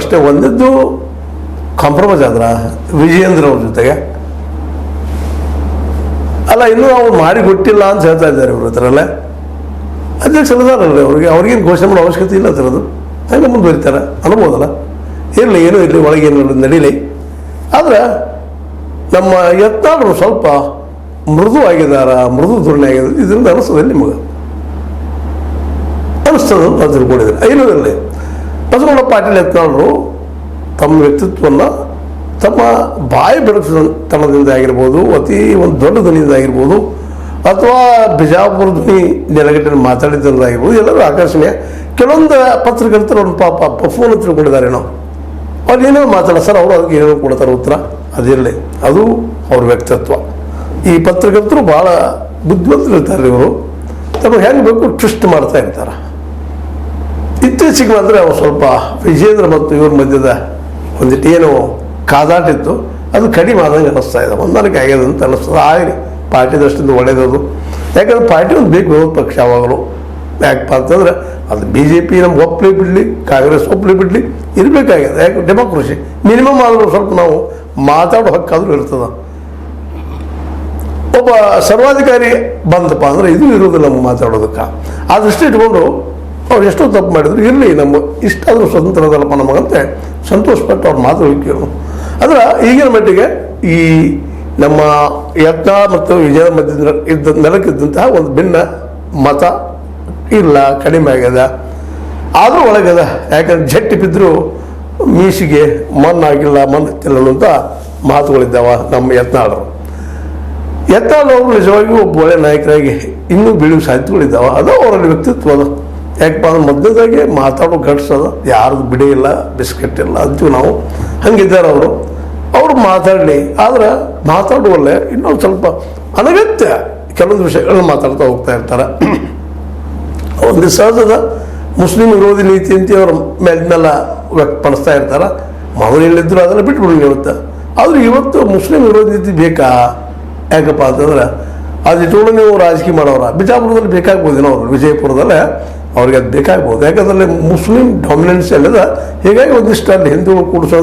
ಅಷ್ಟೇ. ಒಂದಿದ್ದು ಕಾಂಪ್ರಮೈಸ್ ಆದ್ರ ವಿಜಯೇಂದ್ರ ಅವ್ರ ಜೊತೆಗೆ. ಅಲ್ಲ, ಇನ್ನೂ ಅವ್ರು ಮಾಡಿ ಕೊಟ್ಟಿಲ್ಲ ಅಂತ ಹೇಳ್ತಾ ಇದ್ದಾರೆ ಇವ್ರ ಹತ್ರಲ್ಲ. ಅಧ್ಯಕ್ಷರದಾರಲ್ಲ ಅವ್ರಿಗೇನು ಘೋಷಣೆ ಮಾಡೋ ಅವಶ್ಯಕತೆ ಇಲ್ಲ ಥರದ್ದು. ಹಂಗೆ ಮುಂದುವರಿತಾರೆ ಅನ್ಬೋದಲ್ಲ. ಇರಲಿ, ಏನೂ ಇರಲಿ, ಒಳಗೇನು ನಡೀಲಿ. ಆದ್ರೆ ನಮ್ಮ ಯತ್ನಾಳರು ಸ್ವಲ್ಪ ಮೃದು ಆಗಿದಾರ, ಮೃದು ಧೋರಣೆ ಆಗಿದ್ದಾರೆ. ಇದರಿಂದ ಅನಿಸ್ತದೆ ನಿಮಗೆ? ಅನಿಸ್ತದೆ ಅಂತ ನಾನು ತಿಳ್ಕೊಂಡಿದ್ದೀನಿ. ಏನೂ ಇರಲಿ, ಬಸವಣ್ಣ ಪಾಟೀಲ್ ಯತ್ನಾಳರು ತಮ್ಮ ವ್ಯಕ್ತಿತ್ವವನ್ನು ತಮ್ಮ ಬಾಯಿ ಬೆಳಕಿತನದಿಂದ ಆಗಿರ್ಬೋದು, ಅತಿ ಒಂದು ದೊಡ್ಡ ಧ್ವನಿಯಿಂದ ಆಗಿರ್ಬೋದು, ಅಥವಾ ಬಿಜಾಪುರ ಧ್ವನಿ ನೆಲಗಟ್ಟಿನ ಮಾತಾಡಿದ್ದಾಗಿರ್ಬೋದು, ಎಲ್ಲರೂ ಆಕರ್ಷಣೀಯ. ಕೆಲವೊಂದು ಪತ್ರಕರ್ತರು ಒಂದು ಪಾಪ ಫೋನ್ ತಿಳ್ಕೊಂಡಿದ್ದಾರೆ. ನಾವು ಅವ್ರು ಏನೇನು ಮಾತಾಡ ಸರ್, ಅವರು ಅದಕ್ಕೆ ಏನೇನು ಕೊಡ್ತಾರೆ ಉತ್ತರ. ಅದಿರಲಿ, ಅದು ಅವ್ರ ವ್ಯಕ್ತಿತ್ವ. ಈ ಪತ್ರಕರ್ತರು ಭಾಳ ಬುದ್ಧಿವಂತರಿರ್ತಾರೆ. ಇವರು ತಮಗೆ ಹೆಂಗೆ ಬೇಕು ಟ್ವಿಸ್ಟ್ ಮಾಡ್ತಾ ಇರ್ತಾರೆ. ಇತ್ತೀಚೆಗೆ ಬಂದರೆ ಅವ್ರು ಸ್ವಲ್ಪ ವಿಜೇಂದ್ರ ಮತ್ತು ಇವ್ರ ಮಧ್ಯದ ಒಂದಿಟ್ಟು ಏನು ಕಾದಾಟ ಇತ್ತು, ಅದು ಕಡಿಮೆ ಆದಂಗೆ ಅನ್ನಿಸ್ತಾ ಇದೆ. ಹೊಂದಾಣಿಕೆ ಆಗ್ಯದ ಅಂತ ಅನ್ನಿಸ್ತದೆ. ಆಗಲಿ, ಪಾರ್ಟಿ ದೃಷ್ಟಿಯಿಂದ ಒಳ್ಳೆಯದದು. ಯಾಕಂದ್ರೆ ಪಾರ್ಟಿ ಒಂದು ಬೇಕು ವಿರೋಧ ಪಕ್ಷ ಯಾವಾಗಲೂ. ಯಾಕಪ್ಪ ಅಂತಂದ್ರೆ ಅದು BJP ನಮ್ಗೆ ಒಪ್ಪಲಿ ಬಿಡಲಿ, ಕಾಂಗ್ರೆಸ್ ಒಪ್ಪಲಿ ಬಿಡಲಿ, ಇರಬೇಕಾಗಿದೆ. ಯಾಕೆ ಡೆಮೋಕ್ರಸಿ ಮಿನಿಮಮ್ ಆದರೂ ಸ್ವಲ್ಪ ನಾವು ಮಾತಾಡೋ ಹಕ್ಕಾದರೂ ಇರ್ತದೆ. ಒಬ್ಬ ಸರ್ವಾಧಿಕಾರಿ ಬಂದಪ್ಪ ಅಂದರೆ ಇದು ಇರೋದಿಲ್ಲ ನಮ್ಗೆ ಮಾತಾಡೋದಕ್ಕೆ. ಆ ದೃಷ್ಟಿ ಇಟ್ಕೊಂಡು ಅವ್ರು ಎಷ್ಟೋ ತಪ್ಪು ಮಾಡಿದ್ರು. ಇರಲಿ, ನಮ್ಮ ಇಷ್ಟಾದರೂ ಸ್ವತಂತ್ರ ಅದಲ್ಲಪ್ಪ ನಮಗಂತೆ ಸಂತೋಷಪಟ್ಟು ಅವ್ರು ಮಾತಾಡೋಕೆ. ಅಂದ್ರೆ ಈಗಿನ ಮಟ್ಟಿಗೆ ಈ ನಮ್ಮ ಯತ್ನಾಳ ಮತ್ತು ವಿಜಯ ಮಧ್ಯ ನೆಲಕ್ಕಿದ್ದಂತಹ ಒಂದು ಭಿನ್ನ ಮತ ಇಲ್ಲ, ಕಡಿಮೆ ಆಗ್ಯದ. ಆದರೂ ಒಳಗದ. ಯಾಕಂದ್ರೆ ಜಟ್ಟಿ ಬಿದ್ದರೂ ಮೀಸಿಗೆ ಮಣ್ಣಾಗಿಲ್ಲ, ಮಣ್ಣು ಹತ್ತಿಲ್ಲ ಅನ್ನೋಂಥ ಮಾತುಗಳಿದ್ದಾವ ನಮ್ಮ ಯತ್ನಾಳರು. ಯತ್ನಾಳವರು ನಿಜವಾಗಿಯೂ ಒಬ್ಬ ಒಳ್ಳೆ ನಾಯಕರಾಗಿ ಇನ್ನೂ ಬೆಳೆಯುವ ಸಾಧ್ಯತೆಗಳಿದ್ದಾವೆ. ಅದು ಅವರಲ್ಲಿ ವ್ಯಕ್ತಿತ್ವ. ಅದು ಯಾಕಪ್ಪ ಅಂದ್ರೆ ಮಧ್ಯದಾಗೆ ಮಾತಾಡೋ ಘಟಿಸೋದು ಯಾರ್ದು ಬಿಡಿ ಇಲ್ಲ, ಬಿಸ್ಕೆಟ್ ಇಲ್ಲ ಅಂತೀವಿ ನಾವು. ಹಂಗಿದ್ದಾರೆ ಅವರು ಮಾತಾಡಲಿ. ಆದ್ರೆ ಮಾತಾಡುವಲ್ಲೇ ಇನ್ನೊಂದು ಸ್ವಲ್ಪ ಅನಗತ್ಯ ಕೆಲವೊಂದು ವಿಷಯಗಳನ್ನ ಮಾತಾಡ್ತಾ ಹೋಗ್ತಾ ಇರ್ತಾರೆ. ಒಂದು ಸಹಜದ ಮುಸ್ಲಿಂ ವಿರೋಧಿ ನೀತಿ ಅಂತ ಅವ್ರ ಮೇಲಿನೆಲ್ಲ ವ್ಯಕ್ತಪಡಿಸ್ತಾ ಇರ್ತಾರೆ. ಮೊದಲಿದ್ದರೂ ಅದನ್ನು ಬಿಟ್ಬಿಡಿ ಇವತ್ತು. ಆದರೂ ಇವತ್ತು ಮುಸ್ಲಿಂ ವಿರೋಧಿ ನೀತಿ ಬೇಕಾ? ಯಾಕಪ್ಪ ಅಂತಂದ್ರೆ ಅದು ಇಟ್ಕೊಂಡು ನೀವು ರಾಜಕೀಯ ಮಾಡೋರ. ಬಿಜಾಪುರದಲ್ಲಿ ಬೇಕಾಗ್ಬೋದೇನೋ ಅವರು, ವಿಜಯಪುರದಲ್ಲೇ ಅವ್ರಿಗೆ ಅದು ಬೇಕಾಗ್ಬೋದು. ಯಾಕಂದ್ರೆ ಮುಸ್ಲಿಂ ಡಾಮಿನೆನ್ಸ್ ಎಲ್ಲದ. ಹೀಗಾಗಿ ಒಂದಿಷ್ಟು ಅಲ್ಲಿ ಹಿಂದೂಗಳು ಕೂಡಿಸೋ